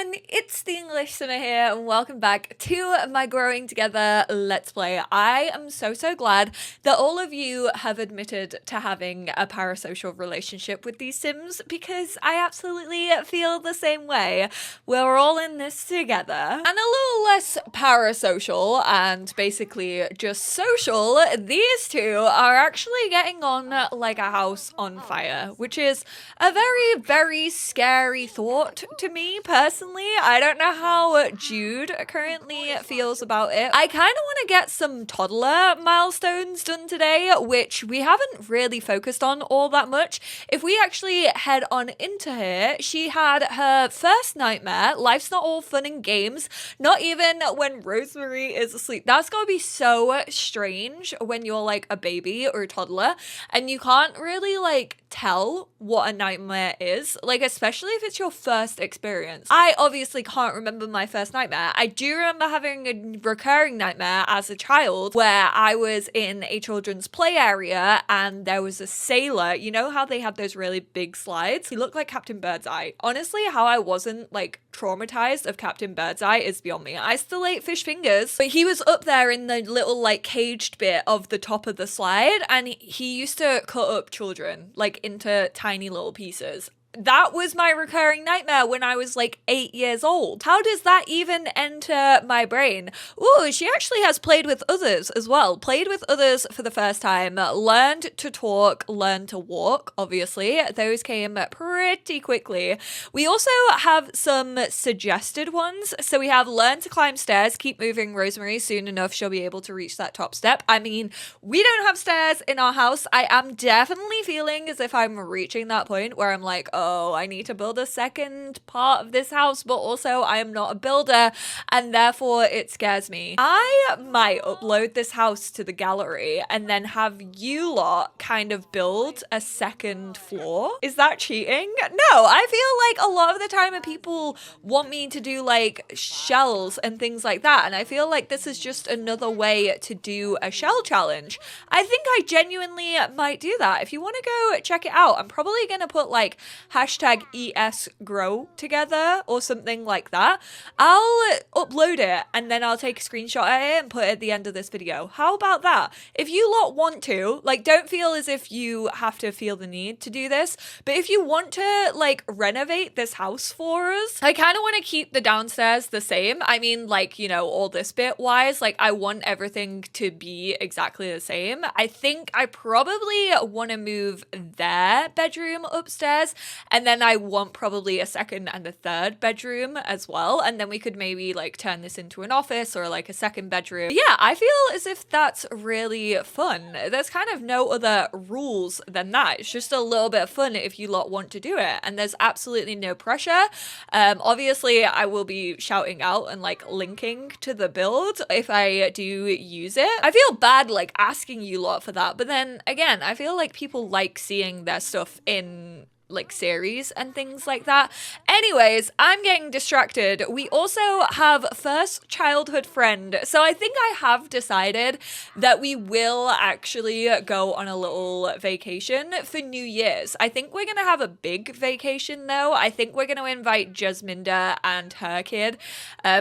everyone, it's the EnglishSimmer here and welcome back to my Growing Together Let's Play. I am so glad that all of you have admitted to having a parasocial relationship with these Sims because I absolutely feel the same way. We're all in this together. And a little less parasocial and basically just social, these two are actually getting on like a house on fire, which is a very scary thought to me personally. I don't know how Jude currently feels about it. I kind of want to get some toddler milestones done today, which we haven't really focused on all that much. If we actually head on into here, she had her first nightmare. Life's not all fun and games, not even when Rosemary is asleep. That's gotta be so strange when you're like a baby or a toddler and you can't really like tell what a nightmare is, like especially if it's your first experience. I obviously can't remember my first nightmare. I do remember having a recurring nightmare as a child where I was in a children's play area and there was a sailor. You know how they have those really big slides? He looked like Captain Birdseye. Honestly, how I wasn't like traumatized of Captain Birdseye is beyond me. I still ate fish fingers, but he was up there in the little like caged bit of the top of the slide and he used to cut up children like into tiny little pieces. That was my recurring nightmare when I was like 8 years old. How does that even enter my brain? Ooh, she actually has played with others as well. Played with others for the first time. Learned to talk, learned to walk, obviously. Those came pretty quickly. We also have some suggested ones. So we have learn to climb stairs, keep moving Rosemary. Soon enough, she'll be able to reach that top step. I mean, we don't have stairs in our house. I am definitely feeling as if I'm reaching that point where I'm like, oh, I need to build a second part of this house, but also I am not a builder and therefore it scares me. I might upload this house to the gallery and then have you lot kind of build a second floor. Is that cheating? No, I feel like a lot of the time people want me to do like shells and things like that, and I feel like this is just another way to do a shell challenge. I think I genuinely might do that. If you want to go check it out, I'm probably gonna put like hashtag ESGrow together or something like that. I'll upload it and then I'll take a screenshot of it and put it at the end of this video. How about that? If you lot want to, like, don't feel as if you have to feel the need to do this, but if you want to like renovate this house for us, I kind of want to keep the downstairs the same. I mean, like, you know, all this bit wise, like I want everything to be exactly the same. I think I probably want to move their bedroom upstairs, and then I want probably a second and a third bedroom as well. And then we could maybe like turn this into an office or like a second bedroom. But yeah, I feel as if that's really fun. There's kind of no other rules than that. It's just a little bit of fun if you lot want to do it. And there's absolutely no pressure. Obviously, I will be shouting out and like linking to the build if I do use it. I feel bad like asking you lot for that. But then again, I feel like people like seeing their stuff in like series and things like that. Anyways, I'm getting distracted. We also have first childhood friend. So I think I have decided that we will actually go on a little vacation for New Year's. I think we're gonna have a big vacation though. I think we're gonna invite Jasminda and her kid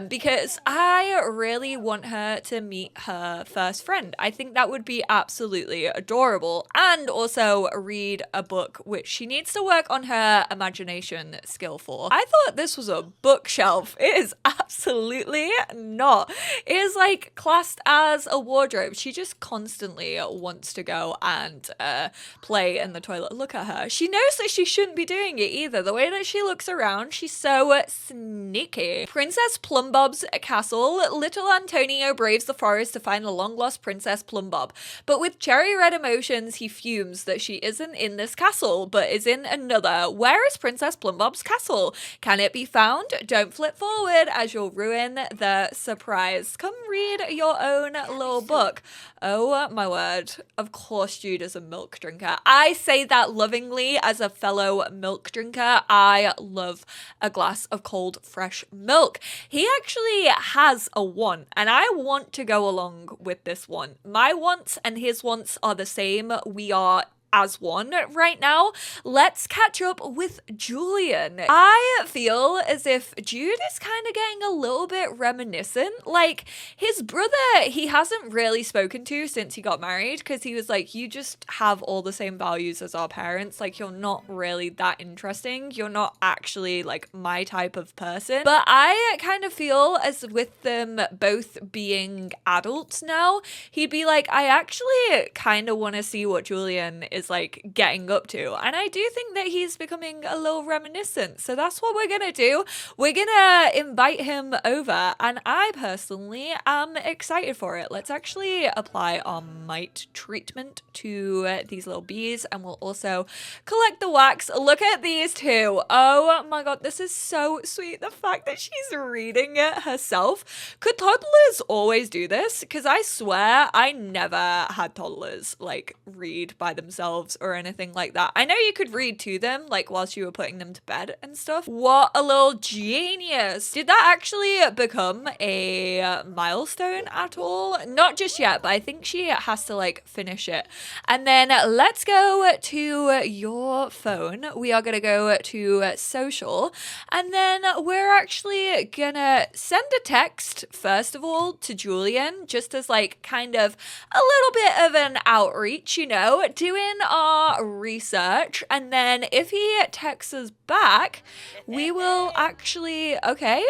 because I really want her to meet her first friend. I think that would be absolutely adorable, and also read a book which she needs to work on her imagination skill for. I thought this was a bookshelf. It is absolutely not. It is like classed as a wardrobe. She just constantly wants to go and play in the toilet. Look at her. She knows that she shouldn't be doing it either. The way that she looks around, she's so sneaky. Princess Plumbob's castle. Little Antonio braves the forest to find the long-lost Princess Plumbob. But with cherry red emotions, he fumes that she isn't in this castle, but is in another. Where is Princess Plumbob's castle? Can it be found? Don't flip forward as you'll ruin the surprise. Come read your own little book. Oh my word. Of course Jude is a milk drinker. I say that lovingly as a fellow milk drinker. I love a glass of cold fresh milk. He actually has a want and I want to go along with this one. My wants and his wants are the same. We are as one right now. Let's catch up with Julian. I feel as if Jude is kind of getting a little bit reminiscent. Like, his brother, he hasn't really spoken to since he got married, because he was like, you just have all the same values as our parents. Like, you're not really that interesting. You're not actually like my type of person. But I kind of feel as with them both being adults now, he'd be like, I actually kind of want to see what Julian is like getting up to. And I do think that he's becoming a little reminiscent. So that's what we're gonna do. We're gonna invite him over, and I personally am excited for it. Let's actually apply our mite treatment to these little bees, and we'll also collect the wax. Look at these two. Oh my god, this is so sweet. The fact that she's reading it herself. Could toddlers always do this? Because I swear I never had toddlers like read by themselves or anything like that. I know you could read to them like whilst you were putting them to bed and stuff. What a little genius. Did that actually become a milestone at all? Not just yet, but I think she has to like finish it. And then let's go to your phone. We are going to go to social, and then we're actually gonna send a text first of all to Julian, just as like kind of a little bit of an outreach, you know, doing our research. And then if he texts us back, we will actually, okay,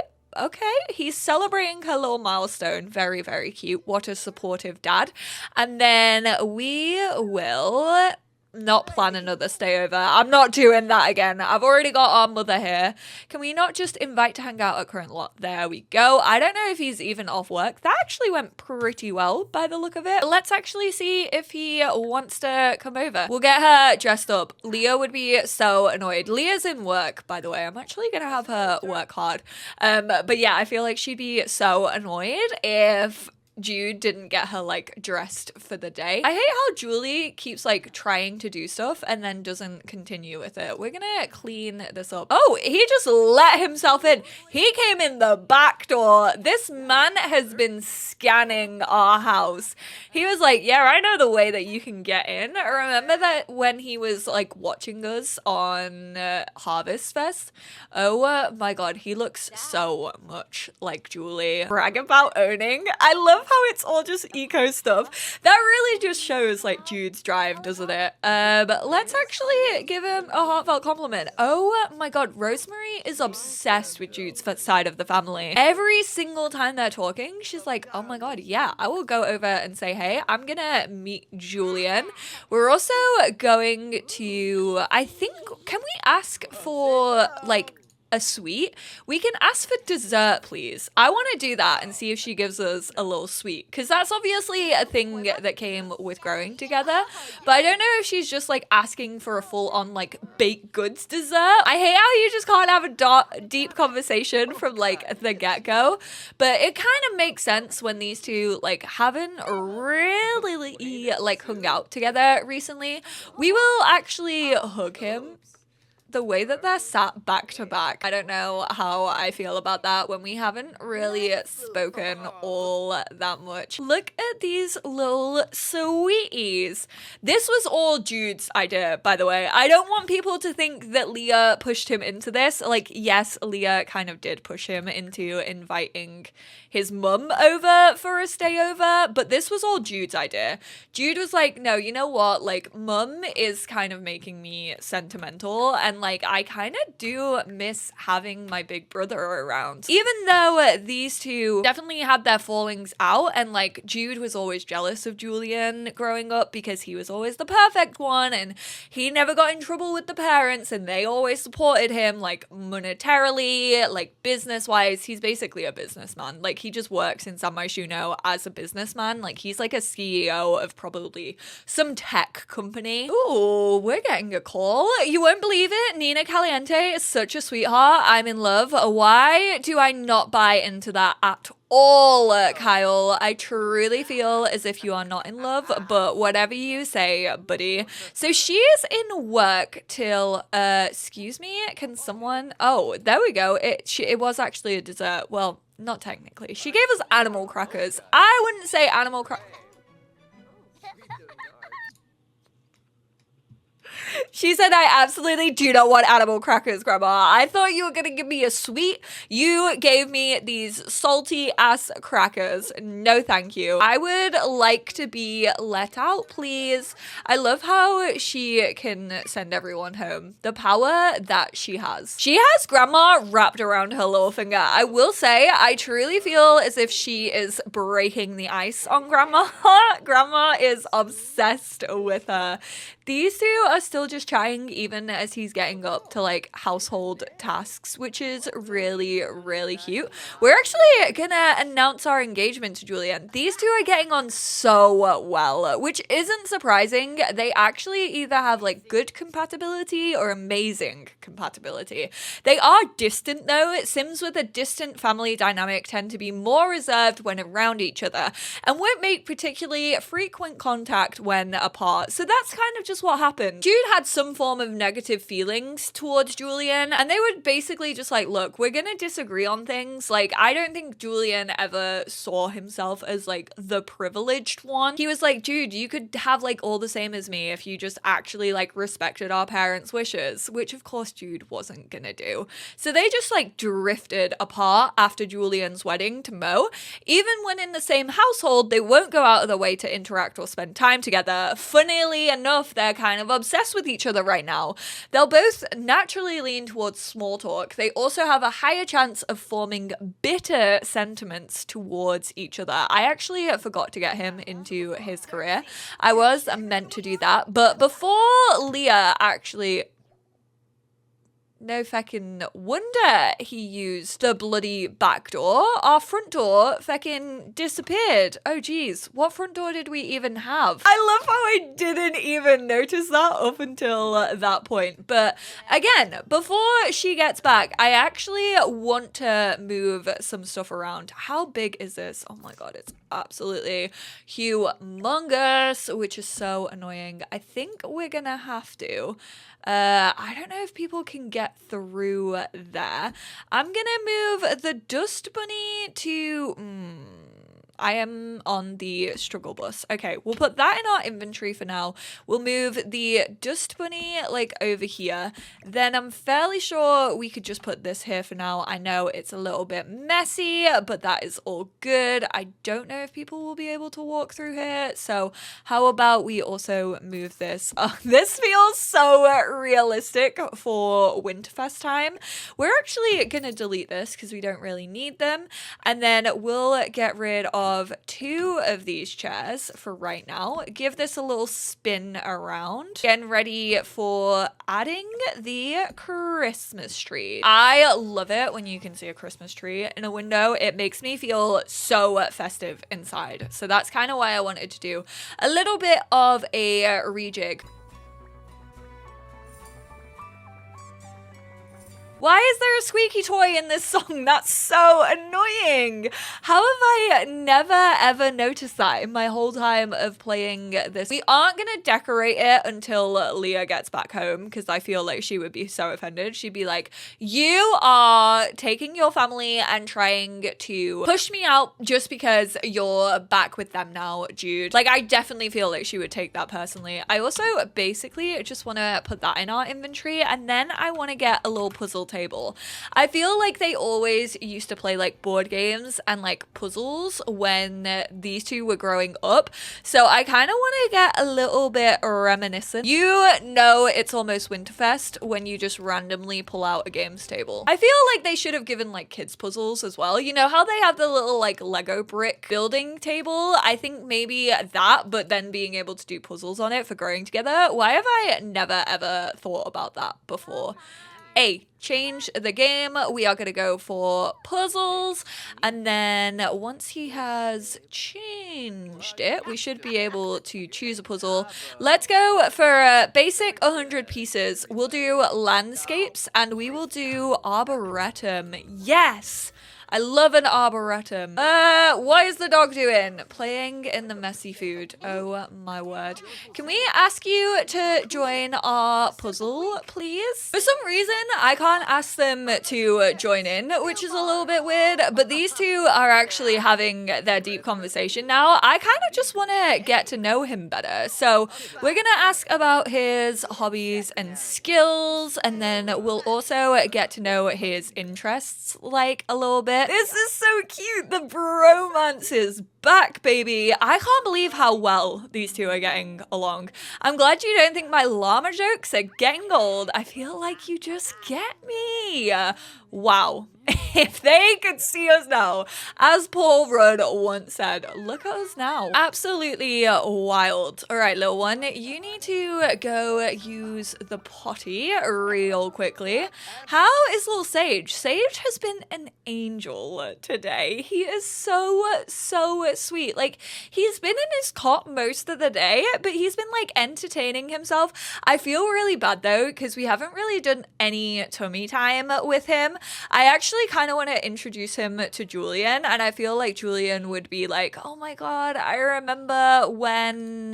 he's celebrating her little milestone. Very, very cute. What a supportive dad. And then we will not plan another stay over. I'm not doing that again. I've already got our mother here. Can we not just invite to hang out at current lot? There we go. I don't know if he's even off work. That actually went pretty well by the look of it. Let's actually see if he wants to come over. We'll get her dressed up. Leah would be so annoyed. Leah's in work, by the way. I'm actually gonna have her work hard. But yeah, I feel like she'd be so annoyed if Jude didn't get her like dressed for the day. I hate how Julie keeps like trying to do stuff and then doesn't continue with it. We're gonna clean this up. Oh, he just let himself in. He came in the back door. This man has been scanning our house. He was like, yeah, I know the way that you can get in. I remember that when he was like watching us on Harvest Fest. Oh my god, he looks so much like Julie. Brag about owning. I love how it's all just eco stuff. That really just shows like Jude's drive, doesn't it? But let's actually give him a heartfelt compliment. Oh my god, Rosemary is obsessed with Jude's side of the family. Every single time they're talking, she's like, oh my god, yeah, I will go over and say, hey, I'm gonna meet Julian. We're also going to, I think, can we ask for like a sweet? We can ask for dessert, please. I want to do that and see if she gives us a little sweet, because that's obviously a thing that came with growing together. But I don't know if she's just like asking for a full-on like baked goods dessert. I hate how you just can't have a deep conversation from like the get-go, but it kind of makes sense when these two like haven't really like hung out together recently. We will actually hug him. The way that they're sat back to back, I don't know how I feel about that when we haven't really spoken all that much. Look at these little sweeties. This was all Jude's idea, by the way. I don't want people to think that Leah pushed him into this. Like, yes, Leah kind of did push him into inviting his mum over for a stay over, but this was all Jude's idea. Jude was like, no, you know what? Like, mum is kind of making me sentimental, and like, I kind of do miss having my big brother around. Even though these two definitely had their fallings out, and like, Jude was always jealous of Julian growing up because he was always the perfect one, and he never got in trouble with the parents, and they always supported him, like, monetarily, like, business-wise. He's basically a businessman. Like, he just works in San Myshuno as a businessman. Like, he's like a CEO of probably some tech company. Ooh, we're getting a call. You won't believe it. Nina Caliente is such a sweetheart. I'm in love. Why do I not buy into that at all, Kyle? I truly feel as if you are not in love, but whatever you say, buddy. So she is in work till, excuse me, can someone, oh, there we go. It was actually a dessert. Well, not technically. She gave us animal crackers. I wouldn't say animal crackers. She said, I absolutely do not want animal crackers, Grandma. I thought you were going to give me a sweet. You gave me these salty ass crackers. No, thank you. I would like to be let out, please. I love how she can send everyone home. The power that she has. She has Grandma wrapped around her little finger. I will say, I truly feel as if she is breaking the ice on Grandma. Grandma is obsessed with her. These two are still just trying, even as he's getting up to like household tasks, which is really, really cute. We're actually gonna announce our engagement to Julian. These two are getting on so well, which isn't surprising. They actually either have like good compatibility or amazing compatibility. They are distant though. Sims with a distant family dynamic tend to be more reserved when around each other and won't make particularly frequent contact when apart. So that's kind of just what happened. Jude had some form of negative feelings towards Julian, and they were basically just like, look, we're gonna disagree on things. Like, I don't think Julian ever saw himself as like the privileged one. He was like, Jude, you could have like all the same as me if you just actually like respected our parents' wishes, which of course Jude wasn't gonna do. So they just like drifted apart after Julian's wedding to Mo. Even when in the same household, they won't go out of their way to interact or spend time together. Funnily enough, they're kind of obsessed with each other right now. They'll both naturally lean towards small talk. They also have a higher chance of forming bitter sentiments towards each other. I actually forgot to get him into his career. I was meant to do that, but before Leah actually... No feckin' wonder he used the bloody back door. Our front door feckin' disappeared. Oh geez, what front door did we even have? I love how I didn't even notice that up until that point. But again, before she gets back, I actually want to move some stuff around. How big is this? Oh my god, it's absolutely humongous, which is so annoying. I think we're gonna have to. I don't know if people can get through there. I'm gonna move the dust bunny to... I am on the struggle bus. Okay, we'll put that in our inventory for now. We'll move the dust bunny like over here. Then I'm fairly sure we could just put this here for now. I know it's a little bit messy, but that is all good. I don't know if people will be able to walk through here. So how about we also move this? Oh, this feels so realistic for Winterfest time. We're actually going to delete this because we don't really need them. And then we'll get rid of 2 of these chairs for right now. Give this a little spin around. Getting ready for adding the Christmas tree. I love it when you can see a Christmas tree in a window. It makes me feel so festive inside. So that's kind of why I wanted to do a little bit of a rejig. Why is there a squeaky toy in this song? That's so annoying. How have I never ever noticed that in my whole time of playing this? We aren't going to decorate it until Leah gets back home because I feel like she would be so offended. She'd be like, you are taking your family and trying to push me out just because you're back with them now, Jude. Like, I definitely feel like she would take that personally. I also basically just want to put that in our inventory, and then I want to get a little puzzle table. I feel like they always used to play like board games and like puzzles when these two were growing up. So I kind of want to get a little bit reminiscent. You know it's almost Winterfest when you just randomly pull out a games table. I feel like they should have given like kids puzzles as well. You know how they have the little like Lego brick building table? I think maybe that, but then being able to do puzzles on it for growing together. Why have I never ever thought about that before? Change the game. We are going to go for puzzles, and then once he has changed it, we should be able to choose a puzzle. Let's go for a basic 100 pieces. We'll do landscapes, and we will do arboretum. Yes! I love an arboretum. What is the dog doing? Playing in the messy food. Oh my word. Can we ask you to join our puzzle, please? For some reason, I can't can't ask them to join in, which is a little bit weird, but these two are actually having their deep conversation now. I kind of just want to get to know him better. So we're going to ask about his hobbies and skills, and then we'll also get to know his interests like a little bit. This is so cute. The bromance is back, baby. I can't believe how well these two are getting along. I'm glad you don't think my llama jokes are getting old. I feel like you just get me. Wow. If they could see us now, as Paul Rudd once said, look at us now. Absolutely wild. All right, little one, you need to go use the potty real quickly. How is little Sage? Sage has been an angel today. He is so sweet. Like, he's been in his cot most of the day, but he's been like entertaining himself. I feel really bad though, because we haven't really done any tummy time with him. I actually kind of want to introduce him to Julian, and I feel like Julian would be like, oh my god, I remember when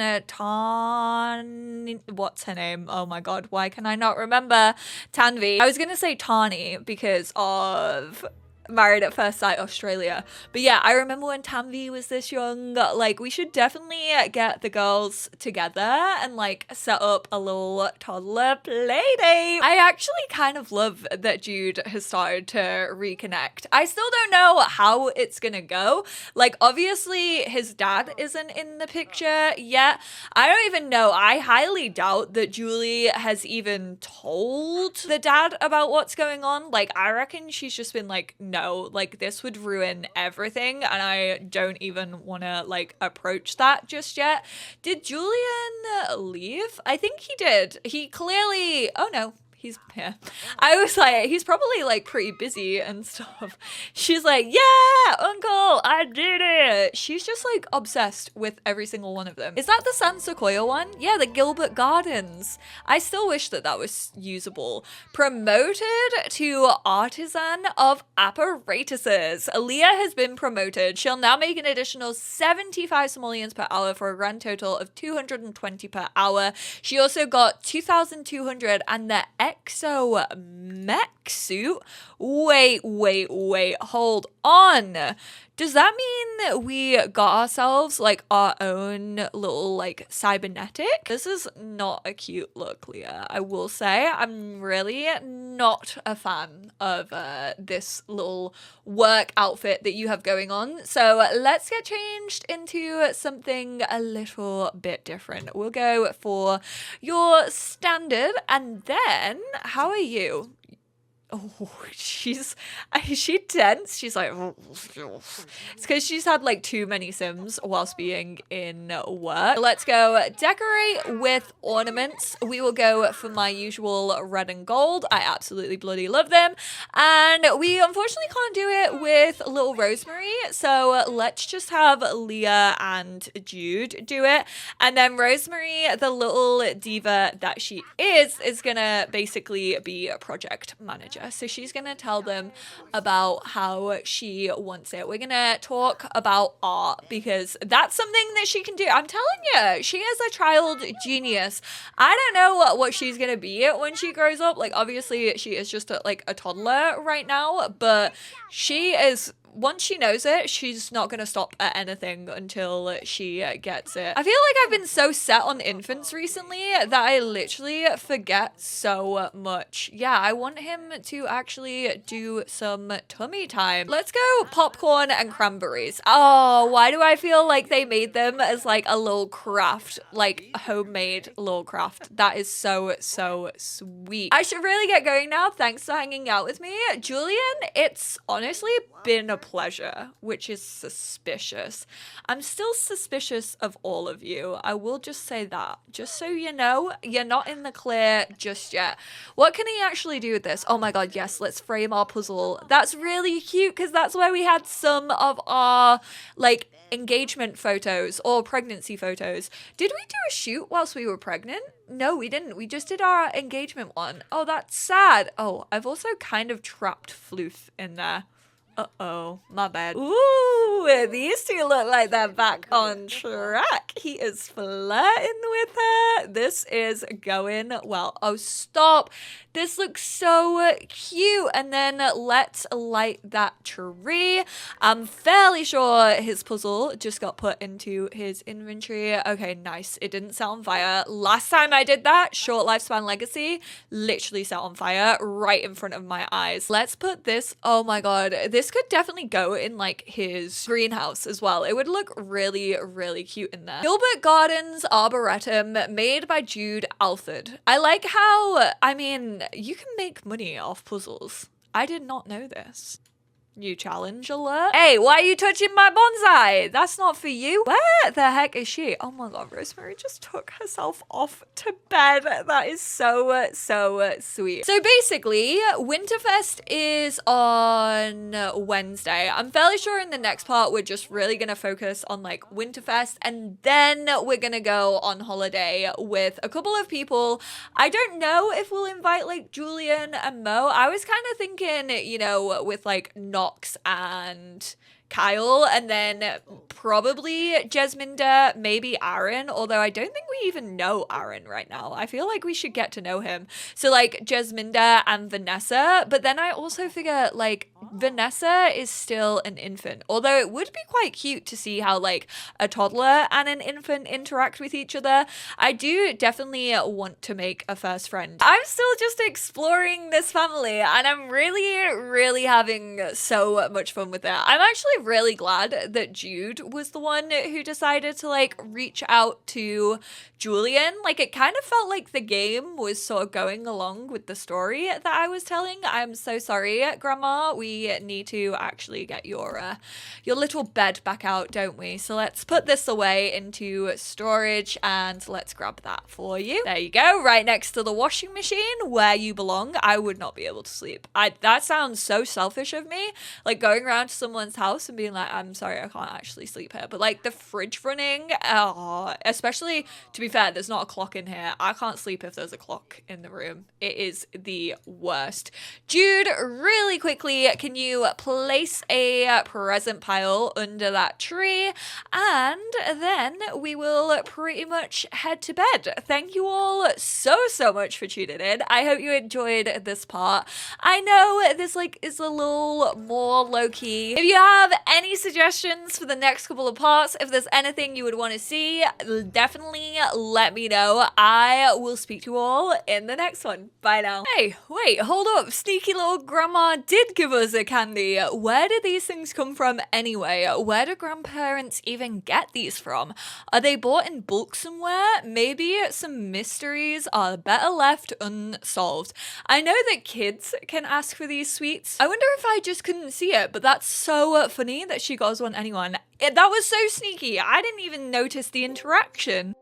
what's her name? Oh my god, why can I not remember? Tanvi. I was gonna say Tani because of Married at First Sight Australia. But yeah, I remember when Tanvi was this young. Like, we should definitely get the girls together and like set up a little toddler play date. I actually kind of love that Jude has started to reconnect. I still don't know how it's gonna go. Like, obviously his dad isn't in the picture yet. I don't even know. I highly doubt that Julie has even told the dad about what's going on. Like, I reckon she's just been like, no, like this would ruin everything, and I don't even want to like approach that just yet. Did Julian leave? I think he did. He clearly, oh no, he's here. I was like, he's probably like pretty busy and stuff. She's like, yeah, uncle, I did it. She's just like obsessed with every single one of them. Is that the San Sequoia one? Yeah, the Gilbert Gardens. I still wish that that was usable. Promoted to artisan of apparatuses. Aaliyah has been promoted. She'll now make an additional 75 simoleons per hour for a grand total of 220 per hour. She also got 2,200 and the exo mech suit. Wait, hold on. Does that mean we got ourselves like our own little like cybernetic? This is not a cute look, Leah. I will say I'm really not a fan of this little work outfit that you have going on. So let's get changed into something a little bit different. We'll go for your standard, and then how are you? Oh, is she tense? She's like, it's because she's had like too many Sims whilst being in work. Let's go decorate with ornaments. We will go for my usual red and gold. I absolutely bloody love them. And we unfortunately can't do it with little Rosemary. So let's just have Leah and Jude do it. And then Rosemary, the little diva that she is gonna basically be a project manager. So she's going to tell them about how she wants it. We're going to talk about art because that's something that she can do. I'm telling you, she is a child genius. I don't know what she's going to be when she grows up. Like, obviously, she is just like a toddler right now, but she is... Once she knows it, she's not going to stop at anything until she gets it. I feel like I've been so set on infants recently that I literally forget so much. Yeah, I want him to actually do some tummy time. Let's go popcorn and cranberries. Oh, why do I feel like they made them as like a little craft, like homemade little craft? That is so sweet. I should really get going now. Thanks for hanging out with me. Julian, it's honestly been a pleasure, which is suspicious. I'm still suspicious of all of you. I will just say that. Just so you know, you're not in the clear just yet. What can he actually do with this? Oh my god, yes, let's frame our puzzle. That's really cute because that's where we had some of our like engagement photos or pregnancy photos. Did we do a shoot whilst we were pregnant? No, we didn't. We just did our engagement one. Oh, that's sad. Oh, I've also kind of trapped Floof in there. Uh-oh, my bad. Ooh, these two look like they're back on track. He is flirting with her. This is going well. Oh, stop. This looks so cute. And then let's light that tree. I'm fairly sure his puzzle just got put into his inventory. Okay, nice. It didn't set on fire. Last time I did that, short lifespan legacy, literally set on fire right in front of my eyes. Let's put this, oh my god, this could definitely go in like his greenhouse as well. It would look really, really cute in there. Gilbert Gardens Arboretum, made by Jude Alford. I like how, I mean, you can make money off puzzles. I did not know this. New challenge alert. Hey, why are you touching my bonsai? That's not for you. Where the heck is she? Oh my god, Rosemary just took herself off to bed. That is so sweet. So basically, Winterfest is on Wednesday. I'm fairly sure in the next part, we're just really gonna focus on like Winterfest, and then we're gonna go on holiday with a couple of people. I don't know if we'll invite like Julian and Mo. I was kind of thinking, you know, with like Knox and Kyle, and then probably Jasminda, maybe Aaron, although I don't think we even know Aaron right now. I feel like we should get to know him. So like Jasminda and Vanessa, but then I also figure like Vanessa is still an infant, although it would be quite cute to see how like a toddler and an infant interact with each other. I do definitely want to make a first friend. I'm still just exploring this family, and I'm really having so much fun with it. I'm actually really glad that Jude was the one who decided to like reach out to Julian. Like it kind of felt like the game was sort of going along with the story that I was telling. I'm so sorry, Grandma. We need to actually get your little bed back out, don't we? So let's put this away into storage and let's grab that for you. There you go, right next to the washing machine where you belong. I would not be able to sleep. That sounds so selfish of me, like going around to someone's house and being like, I'm sorry, I can't actually sleep here. But like the fridge running, especially, to be fair, there's not a clock in here. I can't sleep if there's a clock in the room. It is the worst. Jude, really quickly, can you place a present pile under that tree? And then we will pretty much head to bed. Thank you all so much for tuning in. I hope you enjoyed this part. I know this like is a little more low-key. If you have any suggestions for the next couple of parts, if there's anything you would want to see, definitely let me know. I will speak to you all in the next one. Bye now. Hey, wait, hold up. Sneaky little grandma did give us a candy. Where did these things come from anyway? Where do grandparents even get these from? Are they bought in bulk somewhere? Maybe some mysteries are better left unsolved. I know that kids can ask for these sweets. I wonder if I just couldn't see it, but that's so funny that she got us one anyway. That was so sneaky. I didn't even notice the interaction.